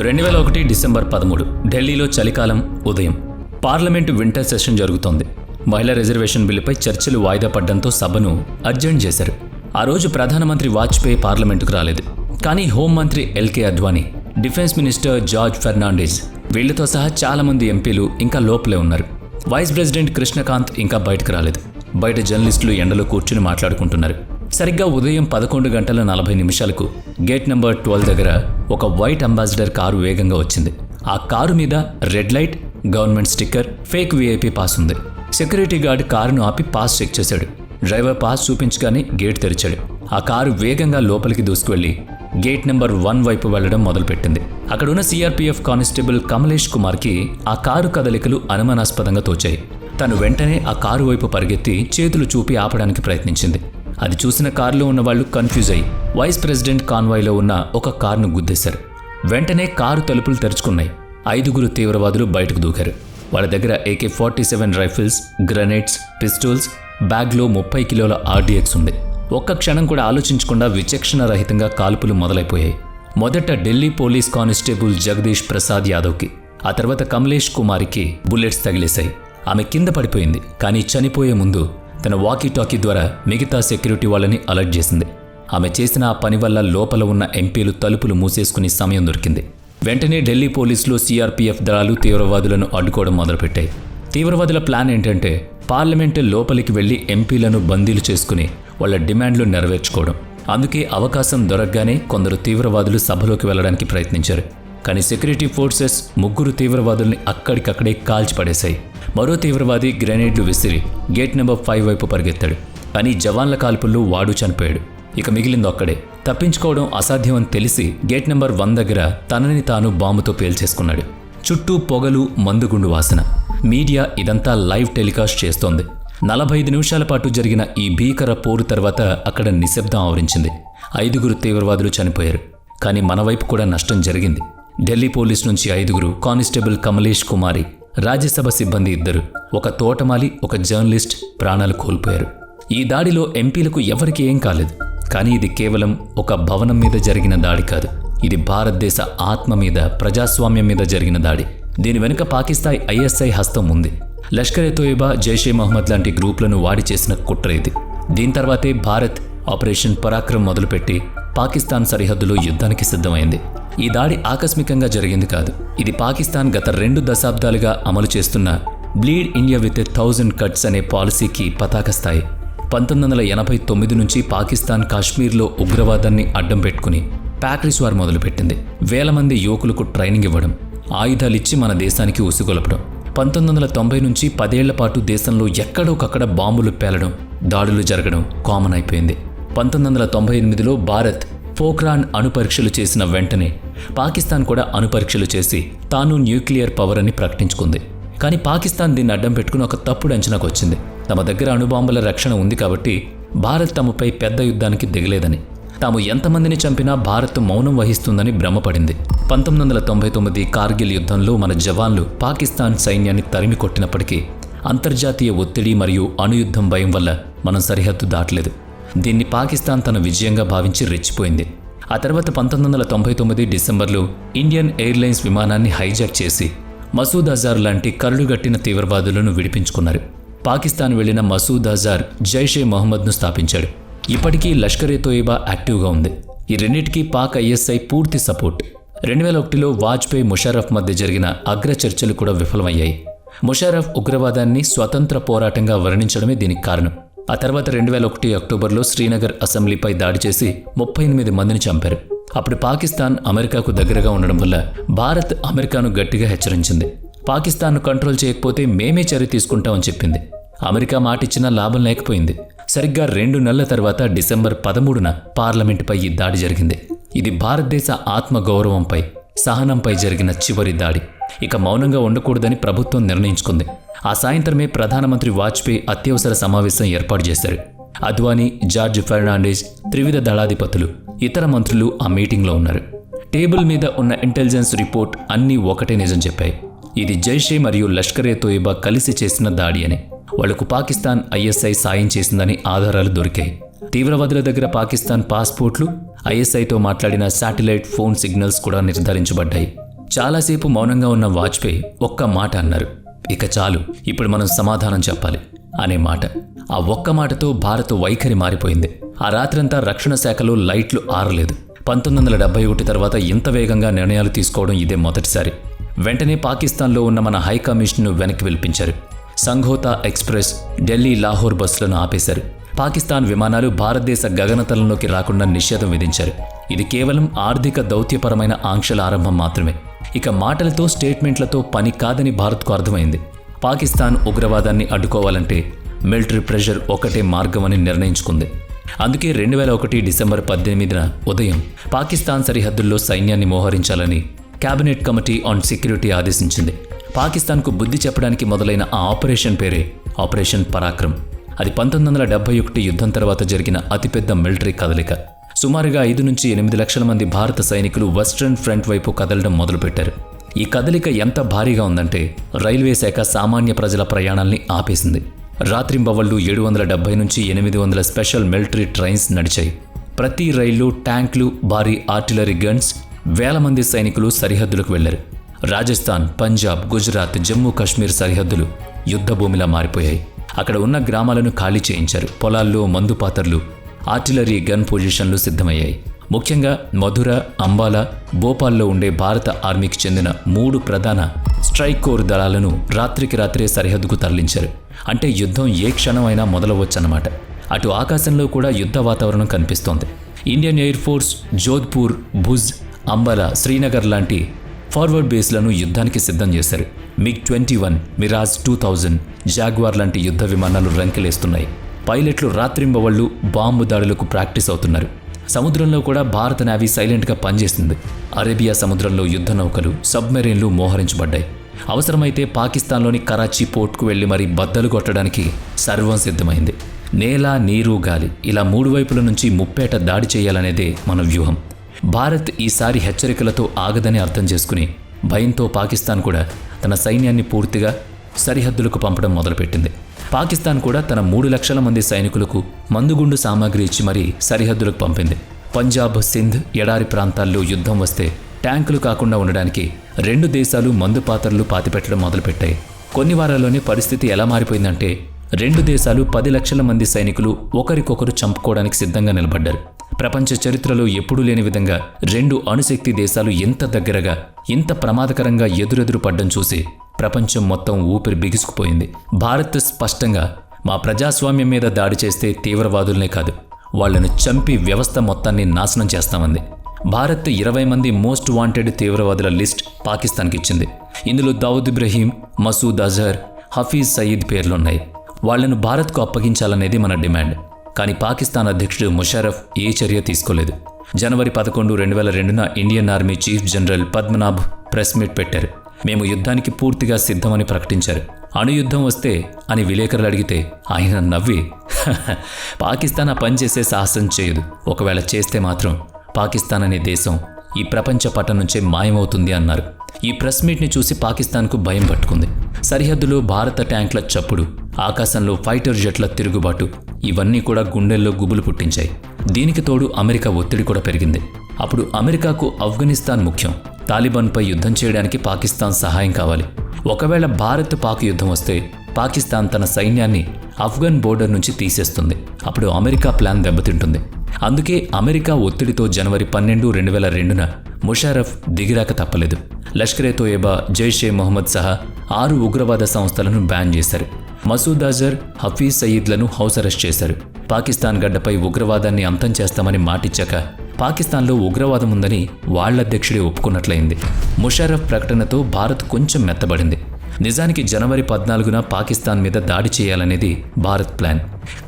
2001 December 13 ఢిల్లీలో చలికాలం ఉదయం పార్లమెంటు వింటర్ సెషన్ జరుగుతోంది. మహిళా రిజర్వేషన్ బిల్లుపై చర్చలు వాయిదా పడ్డంతో సభను అడ్జర్న్ చేశారు. ఆ రోజు ప్రధానమంత్రి వాజ్పేయి పార్లమెంటుకు రాలేదు. కానీ హోంమంత్రి L K Advani, defence minister George Fernandes వీళ్లతో సహా చాలామంది ఎంపీలు ఇంకా లోపలే ఉన్నారు. వైస్ ప్రెసిడెంట్ కృష్ణకాంత్ ఇంకా బయటకు రాలేదు. బయట జర్నలిస్టులు ఎండలో కూర్చుని మాట్లాడుకుంటున్నారు. సరిగ్గా ఉదయం 11:40 గేట్ నెంబర్ 12 దగ్గర ఒక వైట్ అంబాసిడర్ కారు వేగంగా వచ్చింది. ఆ కారు మీద red light, government sticker, fake VIP pass ఉంది. సెక్యూరిటీ గార్డ్ కారును ఆపి పాస్ చెక్ చేశాడు. డ్రైవర్ పాస్ చూపించగానే గేట్ తెరిచాడు. ఆ కారు వేగంగా లోపలికి దూసుకువెళ్లి గేట్ నెంబర్ 1 వైపు వెళ్లడం మొదలుపెట్టింది. అక్కడున్న సిఆర్పీఎఫ్ కానిస్టేబుల్ కమలేష్ కుమార్కి ఆ కారు కదలికలు అనుమానాస్పదంగా తోచాయి. తను వెంటనే ఆ కారు వైపు పరిగెత్తి చేతులు చూపి ఆపడానికి ప్రయత్నించింది. అది చూసిన కారులో ఉన్న వాళ్ళు కన్ఫ్యూజ్ అయ్యి వైస్ ప్రెసిడెంట్ కాన్వాయ్లో ఉన్న ఒక కారును గుద్దేశారు. వెంటనే కారు తలుపులు తెరుచుకున్నాయి. 5 తీవ్రవాదులు బయటకు దూకారు. వాళ్ళ దగ్గర AK-47 రైఫిల్స్, గ్రెనేడ్స్, పిస్టోల్స్, బ్యాగ్లో 30 కిలోల RDX ఉంది. ఒక్క క్షణం కూడా ఆలోచించకుండా విచక్షణ రహితంగా కాల్పులు మొదలైపోయాయి. మొదట ఢిల్లీ పోలీస్ కానిస్టేబుల్ జగదీష్ ప్రసాద్ యాదవ్కి, ఆ తర్వాత కమలేష్ కుమార్కి బుల్లెట్స్ తగిలేశాయి. ఆమె కింద పడిపోయింది. కానీ చనిపోయే ముందు తన వాకీ-టాకీ ద్వారా మిగతా సెక్యూరిటీ వాళ్ళని అలర్ట్ చేసింది. ఆమె చేసిన ఆ పని వల్ల లోపల ఉన్న ఎంపీలు తలుపులు మూసేసుకుని సమయం దొరికింది. వెంటనే ఢిల్లీ పోలీసులు, సిఆర్పీఎఫ్ దళాలు తీవ్రవాదులను అడ్డుకోవడం మొదలుపెట్టాయి. తీవ్రవాదుల ప్లాన్ ఏంటంటే పార్లమెంటు లోపలికి వెళ్లి ఎంపీలను బందీలు చేసుకుని వాళ్ళ డిమాండ్లు నెరవేర్చుకోవడం. అందుకే అవకాశం దొరకగానే కొందరు తీవ్రవాదులు సభలోకి వెళ్లడానికి ప్రయత్నించారు. కానీ సెక్యూరిటీ ఫోర్సెస్ 3 తీవ్రవాదుల్ని అక్కడికక్కడే కాల్చిపడేశాయి. మరో తీవ్రవాది గ్రెనేడ్లు విసిరి గేట్ నెంబర్ 5 వైపు పరిగెత్తాడు. కానీ జవాన్ల కాల్పుల్లో వాడు చనిపోయాడు. ఇక మిగిలింది ఒక్కడే. తప్పించుకోవడం అసాధ్యం అని తెలిసి గేట్ నెంబర్ 1 దగ్గర తనని తాను బాంబుతో పేల్చేసుకున్నాడు. చుట్టూ పొగలు, మందుగుండు వాసన. మీడియా ఇదంతా లైవ్ టెలికాస్ట్ చేస్తోంది. 45 నిమిషాల పాటు జరిగిన ఈ భీకర పోరు తర్వాత అక్కడ నిశ్శబ్దం ఆవరించింది. 5 తీవ్రవాదులు చనిపోయారు. కానీ మన వైపు కూడా నష్టం జరిగింది. ఢిల్లీ పోలీస్ నుంచి 5, కానిస్టేబుల్ కమలేష్ కుమారి, రాజ్యసభ సిబ్బంది 2, ఒక తోటమాలి, ఒక జర్నలిస్ట్ ప్రాణాలు కోల్పోయారు. ఈ దాడిలో ఎంపీలకు ఎవరికి ఏం కాలేదు. కానీ ఇది కేవలం ఒక భవనం మీద జరిగిన దాడి కాదు. ఇది భారతదేశ ఆత్మ మీద, ప్రజాస్వామ్యం మీద జరిగిన దాడి. దీని వెనుక పాకిస్తాన్ ISI హస్తం ఉంది. లష్కర్-ఎ-తోయిబా, జైషే మహమ్మద్ లాంటి గ్రూపులను వాడి చేసిన కుట్ర ఇది. దీని తర్వాతే భారత్ ఆపరేషన్ పరాక్రమ్ మొదలుపెట్టి పాకిస్తాన్ సరిహద్దులో యుద్ధానికి సిద్ధమైంది. ఈ దాడి ఆకస్మికంగా జరిగింది కాదు. ఇది పాకిస్తాన్ గత 2 దశాబ్దాలుగా అమలు చేస్తున్న బ్లీడ్ ఇండియా విత్ 1000 కట్స్ అనే పాలసీకి పతాక స్థాయి. 1989 నుంచి పాకిస్తాన్ కాశ్మీర్లో ఉగ్రవాదాన్ని అడ్డం పెట్టుకుని ప్యాక్రిస్ వార్ మొదలుపెట్టింది. వేల మంది యువకులకు ట్రైనింగ్ ఇవ్వడం, ఆయుధాలిచ్చి మన దేశానికి ఉసుగొలపడం. 1990 నుంచి 10 ఏళ్ల పాటు దేశంలో ఎక్కడోకక్కడ బాంబులు పేలడం, దాడులు జరగడం కామన్ అయిపోయింది. 1998లో భారత్ పోఖ్రాన్ అణుపరీక్షలు చేసిన వెంటనే పాకిస్తాన్ కూడా అణుపరీక్షలు చేసి తాను న్యూక్లియర్ పవర్ అని ప్రకటించుకుంది. కానీ పాకిస్తాన్ దీన్ని అడ్డం పెట్టుకుని ఒక తప్పుడు అంచనాకు వచ్చింది. తమ దగ్గర అణుబాంబుల రక్షణ ఉంది కాబట్టి భారత్ తమపై పెద్ద యుద్ధానికి దిగలేదని, తాము ఎంతమందిని చంపినా భారత్ మౌనం వహిస్తుందని భ్రమపడింది. 1999 కార్గిల్ యుద్ధంలో మన జవాన్లు పాకిస్తాన్ సైన్యాన్ని తరిమి కొట్టినప్పటికీ అంతర్జాతీయ ఒత్తిడి మరియు అణుయుద్ధం భయం వల్ల మనం సరిహద్దు దాటలేదు. దీన్ని పాకిస్తాన్ తన విజయంగా భావించి రెచ్చిపోయింది. ఆ తర్వాత 1999 డిసెంబర్లో ఇండియన్ ఎయిర్లైన్స్ విమానాన్ని హైజాక్ చేసి మసూద్ అజార్ లాంటి కరుడుగట్టిన తీవ్రవాదులను విడిపించుకున్నారు. పాకిస్తాన్ వెళ్లిన మసూద్ అజార్ జైషే మహమ్మద్ను స్థాపించాడు. ఇప్పటికీ లష్కర్-ఎ-తోయిబా యాక్టివ్గా ఉంది. ఈ రెండింటికి పాక్ ISI పూర్తి సపోర్ట్. 2001లో వాజ్పేయి, ముషర్రఫ్ మధ్య జరిగిన అగ్ర చర్చలు కూడా విఫలమయ్యాయి. ముషర్రఫ్ ఉగ్రవాదాన్ని స్వతంత్ర పోరాటంగా వర్ణించడమే దీనికి కారణం. ఆ తర్వాత 2001 అక్టోబర్లో శ్రీనగర్ అసెంబ్లీపై దాడి చేసి 38 మందిని చంపారు. అప్పుడు పాకిస్తాన్ అమెరికాకు దగ్గరగా ఉండడం వల్ల భారత్ అమెరికాను గట్టిగా హెచ్చరించింది. పాకిస్తాన్ను కంట్రోల్ చేయకపోతే మేమే చర్య తీసుకుంటామని చెప్పింది. అమెరికా మాటిచ్చినా లాభం లేకపోయింది. సరిగ్గా 2 నెలల తర్వాత డిసెంబర్ 13న పార్లమెంటుపై ఈ దాడి జరిగింది. ఇది భారతదేశ ఆత్మగౌరవంపై, సహనంపై జరిగిన చివరి దాడి. ఇక మౌనంగా ఉండకూడదని ప్రభుత్వం నిర్ణయించుకుంది. ఆ సాయంత్రమే ప్రధానమంత్రి వాజ్పేయి అత్యవసర సమావేశం ఏర్పాటు చేశారు. అద్వానీ, జార్జ్ ఫెర్నాండెస్, త్రివిధ దళాధిపతులు, ఇతర మంత్రులు ఆ మీటింగ్లో ఉన్నారు. టేబుల్ మీద ఉన్న ఇంటెలిజెన్స్ రిపోర్ట్ అన్నీ ఒకటే నిజం చెప్పాయి. ఇది జైషే మరియు లష్కర్-ఎ-తోయిబా కలిసి చేసిన దాడి అని. వాళ్లకు పాకిస్తాన్ ISI సాయం చేసిందని ఆధారాలు దొరికాయి. తీవ్రవాదుల దగ్గర పాకిస్తాన్ పాస్పోర్ట్లు, ISIతో మాట్లాడిన శాటిలైట్ ఫోన్ సిగ్నల్స్ కూడా నిర్ధారించబడ్డాయి. చాలాసేపు మౌనంగా ఉన్న వాజ్పేయి ఒక్క మాట అన్నారు. ఇక చాలు, ఇప్పుడు మనం సమాధానం చెప్పాలి అనే మాట. ఆ ఒక్క మాటతో భారత్ వైఖరి మారిపోయింది. ఆ రాత్రంతా రక్షణ శాఖలో లైట్లు ఆరలేదు. 1971 తర్వాత ఇంత వేగంగా నిర్ణయాలు తీసుకోవడం ఇదే మొదటిసారి. వెంటనే పాకిస్తాన్లో ఉన్న మన హై కమిషన్ను వెనక్కి పిలిపించారు. సంఘోతా ఎక్స్ప్రెస్, ఢిల్లీ లాహోర్ బస్సులను ఆపేశారు. పాకిస్తాన్ విమానాలు భారతదేశ గగనతలంలోకి రాకుండా నిషేధం విధించారు. ఇది కేవలం ఆర్థిక దౌత్యపరమైన ఆంక్షల ఆరంభం మాత్రమే. ఇక మాటలతో స్టేట్మెంట్లతో పని కాదని భారత్కు అర్థమైంది. పాకిస్తాన్ ఉగ్రవాదాన్ని అడ్డుకోవాలంటే మిలిటరీ ప్రెషర్ ఒకటే మార్గమని నిర్ణయించుకుంది. అందుకే 2001 డిసెంబర్ 18న ఉదయం పాకిస్తాన్ సరిహద్దుల్లో సైన్యాన్ని మోహరించాలని కేబినెట్ కమిటీ ఆన్ సెక్యూరిటీ ఆదేశించింది. పాకిస్తాన్కు బుద్ధి చెప్పడానికి మొదలైన ఆ ఆపరేషన్ పేరే ఆపరేషన్ పరాక్రమ్. అది 1971 యుద్ధం తర్వాత జరిగిన అతిపెద్ద మిలిటరీ కదలిక. సుమారుగా 5 నుంచి 8 లక్షల మంది భారత సైనికులు వెస్ట్రన్ ఫ్రంట్ వైపు కదలడం మొదలుపెట్టారు. ఈ కదలిక ఎంత భారీగా ఉందంటే రైల్వే శాఖ సామాన్య ప్రజల ప్రయాణాల్ని ఆపేసింది. రాత్రింబవళ్లు 770 నుంచి 800 స్పెషల్ మిలిటరీ ట్రైన్స్ నడిచాయి. ప్రతి రైల్లో ట్యాంకులు, భారీ ఆర్టిలరీ గన్స్, వేల మంది సైనికులు సరిహద్దులకు వెళ్లారు. రాజస్థాన్, పంజాబ్, గుజరాత్, జమ్మూ కాశ్మీర్ సరిహద్దులు యుద్ధభూమిలా మారిపోయాయి. అక్కడ ఉన్న గ్రామాలను ఖాళీ చేయించారు. పొలాల్లో మందుపాతర్లు, ఆర్టిలరీ గన్ పొజిషన్లు సిద్ధమయ్యాయి. ముఖ్యంగా మధుర, అంబాలా, భోపాల్లో ఉండే భారత ఆర్మీకి చెందిన 3 ప్రధాన స్ట్రైక్ కోర్ దళాలను రాత్రికి రాత్రే సరిహద్దుకు తరలించారు. అంటే యుద్ధం ఏ క్షణమైనా మొదలవచ్చన్నమాట. అటు ఆకాశంలో కూడా యుద్ధ వాతావరణం కనిపిస్తోంది. Indian air force Jodhpur, Bhuj, Ambala, Srinagar లాంటి ఫార్వర్డ్ బేస్లను యుద్ధానికి సిద్ధం చేశారు. MiG-21, మిరాజ్ 2000, జాగ్వార్ లాంటి యుద్ధ విమానాలు రంకెలేస్తున్నాయి. పైలట్లు రాత్రింబవళ్లు బాంబు దాడులకు ప్రాక్టీస్ అవుతున్నారు. సముద్రంలో కూడా భారత నేవీ సైలెంట్గా పనిచేస్తుంది. అరేబియా సముద్రంలో యుద్ధ నౌకలు, సబ్మెరీన్లు మోహరించబడ్డాయి. అవసరమైతే పాకిస్తాన్లోని కరాచీ పోర్టుకు వెళ్లి మరీ బద్దలు కొట్టడానికి సర్వం సిద్ధమైంది. నేల, నీరు, గాలి ఇలా 3 వైపుల నుంచి ముప్పేట దాడి చేయాలనేదే మన వ్యూహం. భారత్ ఈసారి హెచ్చరికలతో ఆగదని అర్థం చేసుకుని భయంతో పాకిస్తాన్ కూడా తన సైన్యాన్ని పూర్తిగా సరిహద్దులకు పంపడం మొదలుపెట్టింది. పాకిస్తాన్ కూడా తన 3 లక్షల మంది సైనికులకు మందుగుండు సామాగ్రి ఇచ్చి మరీ సరిహద్దులకు పంపింది. పంజాబ్, సింధ్ ఎడారి ప్రాంతాల్లో యుద్ధం వస్తే ట్యాంకులు కాకుండా ఉండడానికి 2 దేశాలు మందుపాత్రలు పాతిపెట్టడం మొదలుపెట్టాయి. కొన్ని వారాల్లోనే పరిస్థితి ఎలా మారిపోయిందంటే 2 దేశాలు 10 లక్షల మంది సైనికులు ఒకరికొకరు చంపుకోవడానికి సిద్ధంగా నిలబడ్డారు. ప్రపంచ చరిత్రలో ఎప్పుడూ లేని విధంగా 2 అణుశక్తి దేశాలు ఇంత దగ్గరగా, ఇంత ప్రమాదకరంగా ఎదురెదురు పడ్డం చూసి ప్రపంచం మొత్తం ఊపిరి బిగుసుకుపోయింది. భారత్ స్పష్టంగా మా ప్రజాస్వామ్యం మీద దాడి చేస్తే తీవ్రవాదులనే కాదు, వాళ్లను చంపి వ్యవస్థ మొత్తాన్ని నాశనం చేస్తామంది. భారత్ 20 మంది మోస్ట్ వాంటెడ్ తీవ్రవాదుల లిస్ట్ పాకిస్తాన్కి ఇచ్చింది. ఇందులో దావుద్ ఇబ్రహీం, మసూద్ అజహర్, హఫీజ్ సయీద్ పేర్లున్నాయి. వాళ్లను భారత్కు అప్పగించాలనేది మన డిమాండ్. కానీ పాకిస్తాన్ అధ్యక్షుడు ముషర్రఫ్ ఏ చర్య తీసుకోలేదు. జనవరి 11, 2002న Indian army chief general Padmanabh press meet పెట్టారు. మేము యుద్ధానికి పూర్తిగా సిద్ధమని ప్రకటించారు. అణుయుద్ధం వస్తే అని విలేకరులు అడిగితే ఆయన నవ్వి పాకిస్తాన్ ఆ పని చేసే సాహసం చేయదు, ఒకవేళ చేస్తే మాత్రం పాకిస్తాన్ అనే దేశం ఈ ప్రపంచ పటం నుంచే మాయమవుతుంది అన్నారు. ఈ ప్రెస్ మీట్ని చూసి పాకిస్తాన్కు భయం పట్టుకుంది. సరిహద్దులో భారత ట్యాంకుల చప్పుడు, ఆకాశంలో ఫైటర్ జెట్ల తిరుగుబాటు ఇవన్నీ కూడా గుండెల్లో గుబులు పుట్టించాయి. దీనికి తోడు అమెరికా ఒత్తిడి కూడా పెరిగింది. అప్పుడు అమెరికాకు ఆఫ్ఘనిస్తాన్ ముఖ్యం. తాలిబాన్పై యుద్ధం చేయడానికి పాకిస్తాన్ సహాయం కావాలి. ఒకవేళ భారత్ పాక్ యుద్ధం వస్తే పాకిస్తాన్ తన సైన్యాన్ని ఆఫ్ఘన్ బోర్డర్ నుంచి తీసేస్తుంది. అప్పుడు అమెరికా ప్లాన్ దెబ్బతింటుంది. అందుకే అమెరికా ఒత్తిడితో జనవరి 12, 2002న ముషర్రఫ్ దిగిరాక తప్పలేదు. లష్కరే తోయబా, జైషే మొహమ్మద్ సహా 6 ఉగ్రవాద సంస్థలను బ్యాన్ చేశారు. మసూద్ అజర్, హఫీజ్ సయీద్లను హౌస్ అరెస్ట్ చేశారు. పాకిస్తాన్ గడ్డపై ఉగ్రవాదాన్ని అంతం చేస్తామని మాటిచ్చాక పాకిస్తాన్లో ఉగ్రవాదం ఉందని వాళ్ల అధ్యక్షుడే ఒప్పుకున్నట్లయింది. ముషర్రఫ్ ప్రకటనతో భారత్ కొంచెం మెత్తబడింది. నిజానికి జనవరి 14న పాకిస్తాన్ మీద దాడి చేయాలనేది భారత్ ప్లాన్.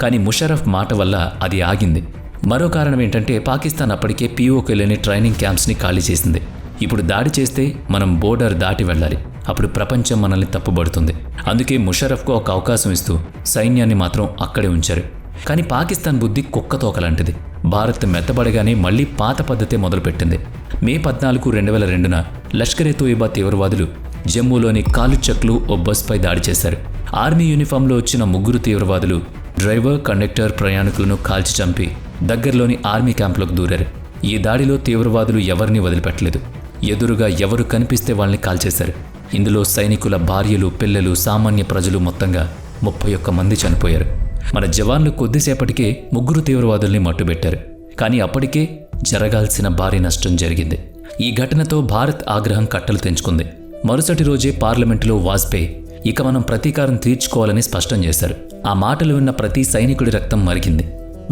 కానీ ముషర్రఫ్ మాట వల్ల అది ఆగింది. మరో కారణం ఏంటంటే పాకిస్తాన్ అప్పటికే POKలోని ట్రైనింగ్ క్యాంప్స్ని ఖాళీ చేసింది. ఇప్పుడు దాడి చేస్తే మనం బోర్డర్ దాటి వెళ్ళాలి. అప్పుడు ప్రపంచం మనల్ని తప్పుబడుతుంది. అందుకే ముషర్రఫ్కు ఒక అవకాశం ఇస్తూ సైన్యాన్ని మాత్రం అక్కడే ఉంచారు. కానీ పాకిస్తాన్ బుద్ధి కుక్కతోకలాంటిది. భారత్ మెత్తబడగానే మళ్లీ పాత పద్ధతే మొదలుపెట్టింది. మే 14, 2002న లష్కరే తోయిబా తీవ్రవాదులు జమ్మూలోని కాలుచక్లు ఓ బస్పై దాడి చేశారు. ఆర్మీ యూనిఫామ్లో వచ్చిన 3 తీవ్రవాదులు డ్రైవర్, కండక్టర్, ప్రయాణికులను కాల్చి చంపి దగ్గరలోని ఆర్మీ క్యాంపులోకి దూరారు. ఈ దాడిలో తీవ్రవాదులు ఎవరినీ వదిలిపెట్టలేదు. ఎదురుగా ఎవరు కనిపిస్తే వాళ్ళని కాల్చేశారు. ఇందులో సైనికుల భార్యలు, పిల్లలు, సామాన్య ప్రజలు మొత్తంగా 31 మంది చనిపోయారు. మన జవాన్లు కొద్దిసేపటికే 3 తీవ్రవాదుల్ని మట్టుబెట్టారు. కానీ అప్పటికే జరగాల్సిన భారీ నష్టం జరిగింది. ఈ ఘటనతో భారత్ ఆగ్రహం కట్టలు తెంచుకుంది. మరుసటి రోజే పార్లమెంటులో వాజ్పేయి ఇక మనం ప్రతీకారం తీర్చుకోవాలని స్పష్టం చేశారు. ఆ మాటలు విన్న ప్రతి సైనికుడి రక్తం మరిగింది.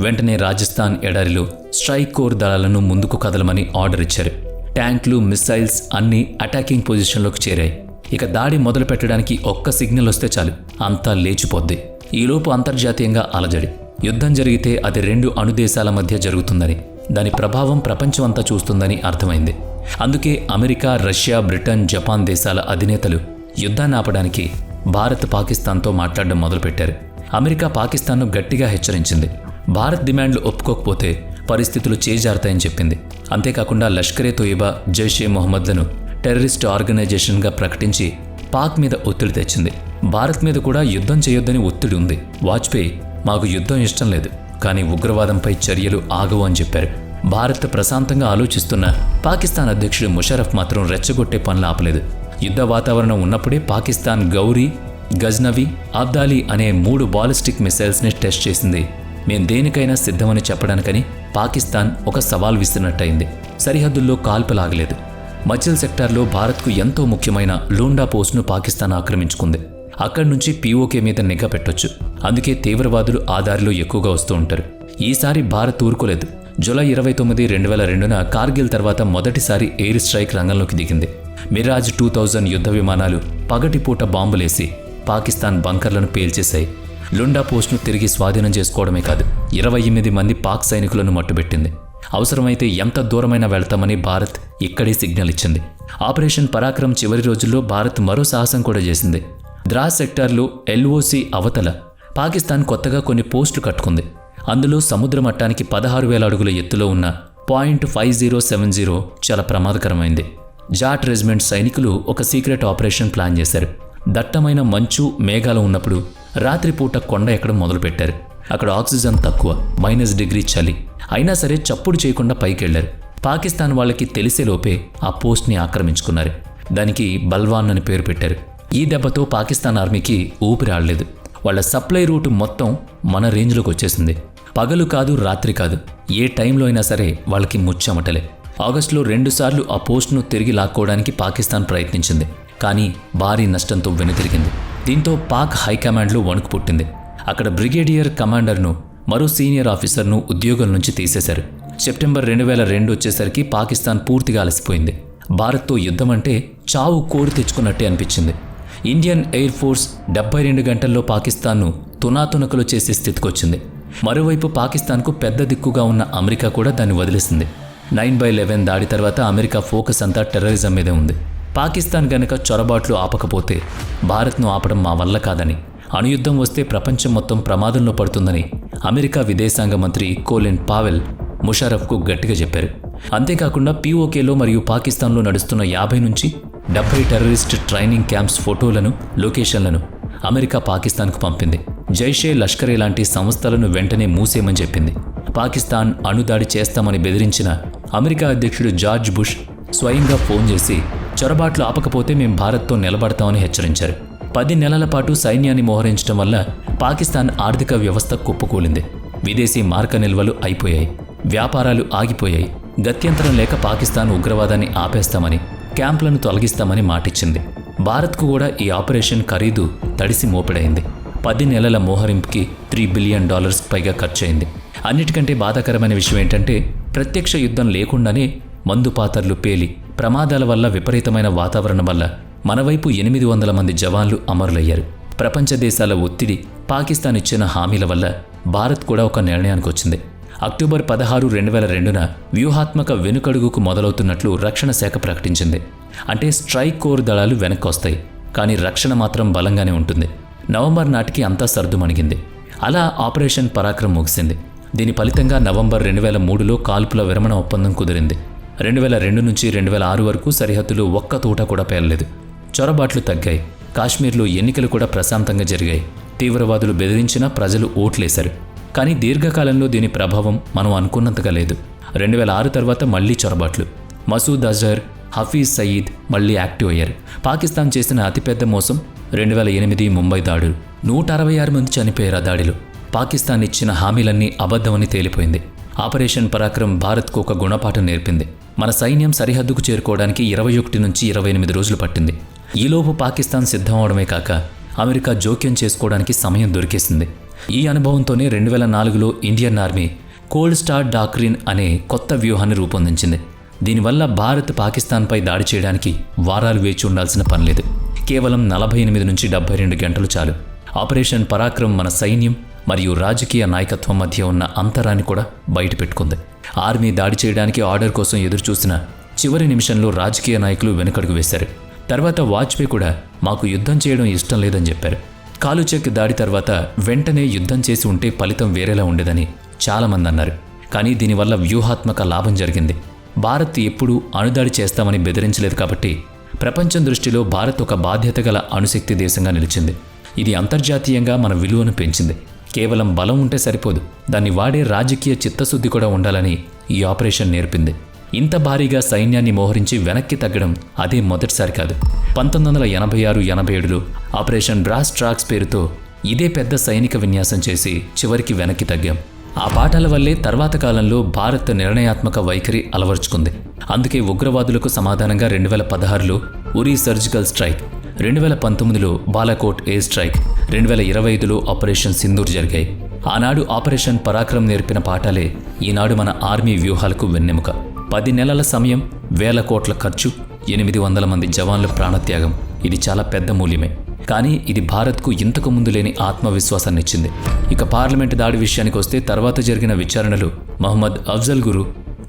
వెంటనే రాజస్థాన్ ఎడారిలో స్ట్రైక్ కోర్ దళాలను ముందుకు కదలమని ఆర్డర్ ఇచ్చారు. ట్యాంకులు, మిస్సైల్స్ అన్నీ అటాకింగ్ పొజిషన్లోకి చేరాయి. ఇక దాడి మొదలు పెట్టడానికి ఒక్క సిగ్నల్ వస్తే చాలు, అంతా లేచిపోద్ది. ఈలోపు అంతర్జాతీయంగా అలజడి. యుద్ధం జరిగితే అది 2 అణుదేశాల మధ్య జరుగుతుందని, దాని ప్రభావం ప్రపంచం అంతా చూస్తుందని అర్థమైంది. అందుకే అమెరికా, రష్యా, బ్రిటన్, జపాన్ దేశాల అధినేతలు యుద్ధాన్ని ఆపడానికి భారత్, పాకిస్తాన్తో మాట్లాడడం మొదలుపెట్టారు. అమెరికా పాకిస్తాన్ను గట్టిగా హెచ్చరించింది. భారత్ డిమాండ్లు ఒప్పుకోకపోతే పరిస్థితులు చేజారుతాయని చెప్పింది. అంతేకాకుండా లష్కరే తోయిబా, జైషే మొహమ్మద్లను టెర్రరిస్ట్ ఆర్గనైజేషన్గా ప్రకటించి పాక్ మీద ఒత్తిడి తెచ్చింది. భారత్ మీద కూడా యుద్ధం చేయొద్దని ఒత్తిడి ఉంది. వాజ్పేయి మాకు యుద్ధం ఇష్టం లేదు, కానీ ఉగ్రవాదంపై చర్యలు ఆగవు అని చెప్పారు. భారత్ ప్రశాంతంగా ఆలోచిస్తున్న పాకిస్తాన్ అధ్యక్షుడు ముషరఫ్ మాత్రం రెచ్చగొట్టే పనులు ఆపలేదు. యుద్ధ వాతావరణం ఉన్నప్పుడే పాకిస్తాన్ గౌరీ, గజ్నవి, అబ్దాలీ అనే 3 బాలిస్టిక్ మిసైల్స్ని టెస్ట్ చేసింది. మేం దేనికైనా సిద్ధమని చెప్పడానికని పాకిస్తాన్ ఒక సవాల్ విసిరినట్టయింది. సరిహద్దుల్లో కాల్పులాగలేదు. మచిల్ సెక్టార్లో భారత్కు ఎంతో ముఖ్యమైన లూండా పోస్ట్ను పాకిస్తాన్ ఆక్రమించుకుంది. అక్కడి నుంచి పీఓకే మీద నిఘా పెట్టొచ్చు. అందుకే తీవ్రవాదులు ఆ దారిలో ఎక్కువగా వస్తూ ఉంటారు. ఈసారి భారత్ ఊరుకోలేదు. జూలై 29, 2002న కార్గిల్ తర్వాత మొదటిసారి ఎయిర్ స్ట్రైక్ రంగంలోకి దిగింది. మిరాజ్ 2000 యుద్ధ విమానాలు పగటిపూట బాంబులేసి పాకిస్తాన్ బంకర్లను పేల్చేశాయి. లుండా పోస్ట్ను తిరిగి స్వాధీనం చేసుకోవడమే కాదు, 28 మంది పాక్ సైనికులను మట్టుబెట్టింది. అవసరమైతే ఎంత దూరమైనా వెళ్తామని భారత్ ఇక్కడే సిగ్నల్ ఇచ్చింది. ఆపరేషన్ పరాక్రమ్ చివరి రోజుల్లో భారత్ మరో సాహసం కూడా చేసింది. ద్రాస్ సెక్టార్లో ఎల్ఓసి అవతల పాకిస్తాన్ కొత్తగా కొన్ని పోస్టులు కట్టుకుంది. అందులో సముద్ర మట్టానికి 16,000 అడుగుల ఎత్తులో ఉన్న .5070 చాలా ప్రమాదకరమైంది. జాట్ రెజిమెంట్ సైనికులు ఒక సీక్రెట్ ఆపరేషన్ ప్లాన్ చేశారు. దట్టమైన మంచు, మేఘాలు ఉన్నప్పుడు రాత్రిపూట కొండ ఎక్కడం మొదలుపెట్టారు. అక్కడ ఆక్సిజన్ తక్కువ, -డిగ్రీ చలి. అయినా సరే చప్పుడు చేయకుండా పైకెళ్లారు. పాకిస్తాన్ వాళ్ళకి తెలిసేలోపే ఆ పోస్ట్ని ఆక్రమించుకున్నారు. దానికి బల్వాన్ అని పేరు పెట్టారు. ఈ దెబ్బతో పాకిస్తాన్ ఆర్మీకి ఊపిరి ఆడలేదు. వాళ్ళ సప్లై రూట్ మొత్తం మన రేంజ్లోకి వచ్చేసింది. పగలు కాదు, రాత్రి కాదు, ఏ టైంలో అయినా సరే వాళ్ళకి ముచ్చెమటలే. ఆగస్టులో 2 సార్లు ఆ పోస్ట్ను తిరిగి లాక్కోవడానికి పాకిస్తాన్ ప్రయత్నించింది. కానీ భారీ నష్టంతో వెనుతిరిగింది. దీంతో పాక్ హైకమాండ్లో వణుకు పుట్టింది. అక్కడ బ్రిగేడియర్ కమాండర్ను, మరో సీనియర్ ఆఫీసర్ను ఉద్యోగం నుంచి తీసేశారు. సెప్టెంబర్ 2002 వచ్చేసరికి పాకిస్తాన్ పూర్తిగా అలసిపోయింది. భారత్తో యుద్ధం అంటే చావు కోరి తెచ్చుకున్నట్టే అనిపించింది. ఇండియన్ ఎయిర్ ఫోర్స్ 72 గంటల్లో పాకిస్తాన్ను తునాతునకలు చేసే స్థితికొచ్చింది. మరోవైపు పాకిస్తాన్కు పెద్ద దిక్కుగా ఉన్న అమెరికా కూడా దాన్ని వదిలేసింది. 9/11 దాడి తర్వాత అమెరికా ఫోకస్ అంతా టెర్రరిజం మీదే ఉంది. పాకిస్తాన్ గనక చొరబాట్లు ఆపకపోతే భారత్ను ఆపడం మా వల్ల కాదని, అణుయుద్ధం వస్తే ప్రపంచం మొత్తం ప్రమాదంలో పడుతుందని అమెరికా విదేశాంగ మంత్రి కోలిన్ పావెల్ ముషరఫ్కు గట్టిగా చెప్పారు. అంతేకాకుండా పీఓకేలో మరియు పాకిస్తాన్లో నడుస్తున్న 50 నుంచి 70 టెర్రరిస్ట్ ట్రైనింగ్ క్యాంప్స్ ఫోటోలను, లొకేషన్లను అమెరికా పాకిస్తాన్కు పంపింది. జైషే, లష్కరే లాంటి సంస్థలను వెంటనే మూసేయమని చెప్పింది. పాకిస్తాన్ అణుదాడి చేస్తామని బెదిరించిన అమెరికా అధ్యక్షుడు జార్జ్ బుష్ స్వయంగా ఫోన్ చేసి చొరబాట్లు ఆపకపోతే మేం భారత్తో నిలబడతామని హెచ్చరించారు. 10 నెలల పాటు సైన్యాన్ని మోహరించడం వల్ల పాకిస్తాన్ ఆర్థిక వ్యవస్థ కుప్పకూలింది. విదేశీ మార్క నిల్వలు అయిపోయాయి, వ్యాపారాలు ఆగిపోయాయి. గత్యంతరం లేక పాకిస్తాన్ ఉగ్రవాదాన్ని ఆపేస్తామని, క్యాంపులను తొలగిస్తామని మాటిచ్చింది. భారత్కు కూడా ఈ ఆపరేషన్ ఖరీదు తడిసి మోపెడైంది. 10 నెలల మోహరింపుకి $3 బిలియన్ పైగా ఖర్చయింది. అన్నిటికంటే బాధాకరమైన విషయం ఏంటంటే ప్రత్యక్ష యుద్ధం లేకుండానే మందుపాతర్లు పేలి, ప్రమాదాల వల్ల, విపరీతమైన వాతావరణం వల్ల మన వైపు 800 మంది జవాన్లు అమరులయ్యారు. ప్రపంచ దేశాల ఒత్తిడి, పాకిస్తాన్ ఇచ్చిన హామీల వల్ల భారత్ కూడా ఒక నిర్ణయానికి వచ్చింది. అక్టోబర్ 16, 2002న వ్యూహాత్మక వెనుకడుగుకు మొదలవుతున్నట్లు రక్షణ శాఖ ప్రకటించింది. అంటే స్ట్రైక్ కోర్ దళాలు వెనక్కి వస్తాయి, కానీ రక్షణ మాత్రం బలంగానే ఉంటుంది. నవంబర్ నాటికి అంతా సర్దుమణిగింది. అలా ఆపరేషన్ పరాక్రమ్ ముగిసింది. దీని ఫలితంగా నవంబర్ 2003లో కాల్పుల విరమణ ఒప్పందం కుదిరింది. 2002 నుంచి 2006 వరకు సరిహద్దులు ఒక్క తోట కూడా పేలలేదు. చొరబాట్లు తగ్గాయి. కాశ్మీర్లో ఎన్నికలు కూడా ప్రశాంతంగా జరిగాయి. తీవ్రవాదులు బెదిరించినా ప్రజలు ఓట్లేశారు. కానీ దీర్ఘకాలంలో దీని ప్రభావం మనం అనుకున్నంతగా లేదు. 2006 తర్వాత మళ్లీ చొరబాట్లు. మసూద్ అజర్, హఫీజ్ సయీద్ మళ్లీ యాక్టివ్ అయ్యారు. పాకిస్తాన్ చేసిన అతిపెద్ద మోసం 2008 ముంబై దాడులు. 166 మంది చనిపోయారు ఆ దాడిలో. పాకిస్తాన్ ఇచ్చిన హామీలన్నీ అబద్ధమని తేలిపోయింది. ఆపరేషన్ పరాక్రమ్ భారత్కు ఒక గుణపాఠం నేర్పింది. మన సైన్యం సరిహద్దుకు చేరుకోవడానికి 21 నుంచి 28 రోజులు పట్టింది. ఈలోపు పాకిస్తాన్ సిద్ధం అవడమే కాక అమెరికా జోక్యం చేసుకోవడానికి సమయం దొరికేసింది. ఈ అనుభవంతోనే 2004లో Indian army cold start doctrine అనే కొత్త వ్యూహాన్ని రూపొందించింది. దీనివల్ల భారత్ పాకిస్తాన్పై దాడి చేయడానికి వారాలు వేచి ఉండాల్సిన పనిలేదు. కేవలం 48 నుంచి 72 గంటలు చాలు. ఆపరేషన్ పరాక్రమ్ మన సైన్యం మరియు రాజకీయ నాయకత్వం మధ్య ఉన్న అంతరాన్ని కూడా బయటపెట్టుకుంది. ఆర్మీ దాడి చేయడానికి ఆర్డర్ కోసం ఎదురుచూసిన చివరి నిమిషంలో రాజకీయ నాయకులు వెనుకడుగు వేశారు. తర్వాత వాజ్పేయి కూడా మాకు యుద్ధం చేయడం ఇష్టం లేదని చెప్పారు. కాలుచెక్ దాడి తర్వాత వెంటనే యుద్ధం చేసి ఉంటే ఫలితం వేరేలా ఉండేదని చాలామంది అన్నారు. కానీ దీనివల్ల వ్యూహాత్మక లాభం జరిగింది. భారత్ ఎప్పుడూ అణుదాడి చేస్తామని బెదిరించలేదు కాబట్టి ప్రపంచం దృష్టిలో భారత్ ఒక బాధ్యత గల అణుశక్తి దేశంగా నిలిచింది. ఇది అంతర్జాతీయంగా మన విలువను పెంచింది. కేవలం బలం ఉంటే సరిపోదు, దాన్ని వాడే రాజకీయ చిత్తశుద్ధి కూడా ఉండాలని ఈ ఆపరేషన్ నేర్పింది. ఇంత భారీగా సైన్యాన్ని మోహరించి వెనక్కి తగ్గడం అదే మొదటిసారి కాదు. 1986-87లో ఆపరేషన్ బ్రాస్ ట్రాక్స్ పేరుతో ఇదే పెద్ద సైనిక విన్యాసం చేసి చివరికి వెనక్కి తగ్గాం. ఆ పాఠాల వల్లే తర్వాత కాలంలో భారత్ నిర్ణయాత్మక వైఖరి అలవర్చుకుంది. అందుకే ఉగ్రవాదులకు సమాధానంగా 2016లో ఉరీ సర్జికల్ స్ట్రైక్, 2019లో బాలాకోట్ ఎయిర్ స్ట్రైక్, 2025లో ఆపరేషన్ సింధూర్ జరిగాయి. ఆనాడు ఆపరేషన్ పరాక్రమ్ నేర్పిన పాఠాలే ఈనాడు మన ఆర్మీ వ్యూహాలకు వెన్నెముక. 10 నెలల సమయం, 1000 కోట్ల ఖర్చు, 800 మంది జవాన్ల ప్రాణత్యాగం. ఇది చాలా పెద్ద మూల్యమే. కానీ ఇది భారత్కు ఇంతకు ముందు లేని ఆత్మవిశ్వాసాన్నిచ్చింది. ఇక పార్లమెంటు దాడి విషయానికి వస్తే తర్వాత జరిగిన విచారణలు మహమ్మద్ అఫ్జల్ గురు,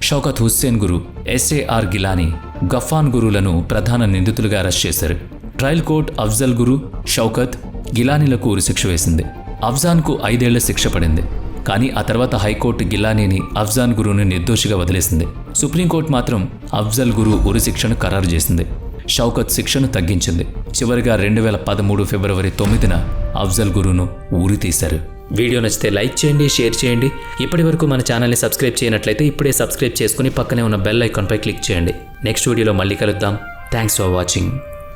షౌకత్ హుస్సేన్ గురు, ఎస్ఏఆర్ గిలానీ, గఫాన్ గురులను ప్రధాన నిందితులుగా అరెస్ట్ చేశారు. ట్రయల్ కోర్ట్ అఫ్జల్ గురు, షౌకత్, గిలానీలకు ఉరిశిక్ష వేసింది. అఫ్జాన్కు 5 ఏళ్ల శిక్ష పడింది. కానీ ఆ తర్వాత హైకోర్టు గిలానీని, అఫ్జాన్ గురుని నిర్దోషిగా వదిలేసింది. సుప్రీంకోర్టు మాత్రం అఫ్జల్ గురు ఉరిశిక్షను ఖరారు చేసింది. షౌకత్ శిక్షను తగ్గించింది. చివరిగా 2013 ఫిబ్రవరి 9న అఫ్జల్ గురును ఊరి తీశారు. వీడియో నచ్చితే లైక్ చేయండి, షేర్ చేయండి. ఇప్పటి వరకు మన ఛానల్ని సబ్స్క్రైబ్ చేయనట్లయితే ఇప్పుడే సబ్స్క్రైబ్ చేసుకుని పక్కనే ఉన్న బెల్ ఐకాన్పై క్లిక్ చేయండి. నెక్స్ట్ వీడియోలో మళ్ళీ కలుద్దాం. Thanks for watching.